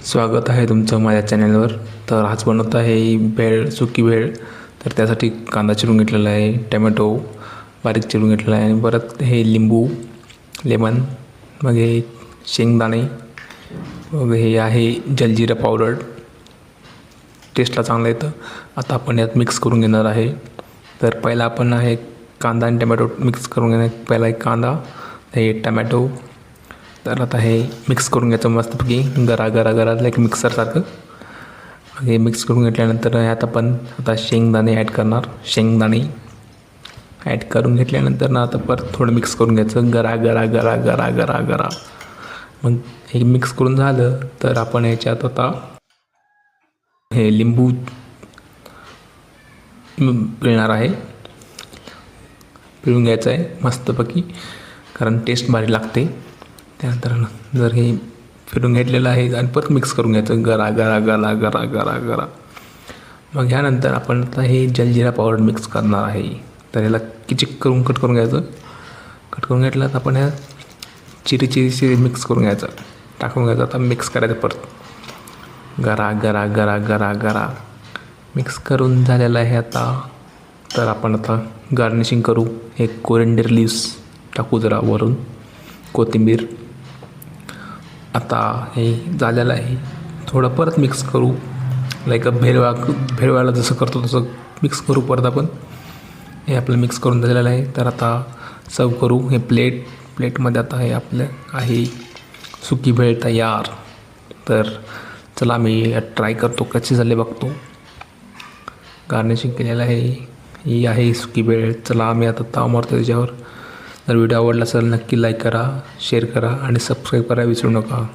स्वागत आहे तुमचं माझ्या चॅनलवर. तर आज बनवत आहे भेळ, सुकी भेळ. तर त्यासाठी कांदा चिरून घेतलेला आहे, टमॅटो बारीक चिरून घेतलेला आहे आणि परत हे लिंबू, लेमन, मग हे शेंगदाणे, मग हे आहे जलजिरा पावडर, टेस्टला चांगलं येतं. आता आपण यात मिक्स करून घेणार आहे. तर पहिला आपण आहे कांदा आणि टमॅटो मिक्स करून घेणार. पहिला एक कांदा, हे टमॅटो. तर आता हे मिक्स करून घ्यायचं मस्तपैकी गरा लाईक मिक्सरसारखं. हे मिक्स करून घेतल्यानंतर ह्यात आपण आता शेंगदाणे ॲड करणार. शेंगदाणे ॲड करून घेतल्यानंतर ना आता परत थोडं मिक्स करून घ्यायचं गरा. मग हे मिक्स करून झालं तर आपण ह्याच्यात आता हे लिंबू पिळणार आहे. पिळून घ्यायचं आहे मस्तपैकी, कारण टेस्ट भारी लागते. त्यानंतर जर हे फिरून घेतलेलं आहे आणि परत मिक्स करून घ्यायचं गरा. मग ह्यानंतर आपण आता हे जलजिरा पावडर मिक्स करणार आहे. तर याला किचिक करून कट करून घ्यायचं. कट करून घेतलं तर आपण ह्या चिरी मिक्स करून घ्यायचं, टाकून घ्यायचं. आता मिक्स करायचं परत गरा मिक्स करून झालेलं आहे आता. तर आपण आता गार्निशिंग करू. हे कोरिएंडर लीव्स टाकू जरा वरून, कोथिंबीर. आता हे झालेलं आहे. थोडं परत मिक्स करू, लाईक भेळवाला जसं करतो तसं मिक्स करू परत आपण. हे आपलं मिक्स करून झालेलं आहे. तर आता सर्व करू. हे प्लेटमध्ये आता हे आपलं आहे सुकी भेळ तयार. तर चला मी ट्राय करतो, कसे झाले बघतो. गार्निशिंग केलेलं आहे. ही आहे सुकी भेळ. चला आम्ही आता ताव मारतो त्याच्यावर. जर व्हिडिओ आवडला असेल नक्की लाईक करा, शेअर करा आणि सबस्क्राईब करायला विसरू नका.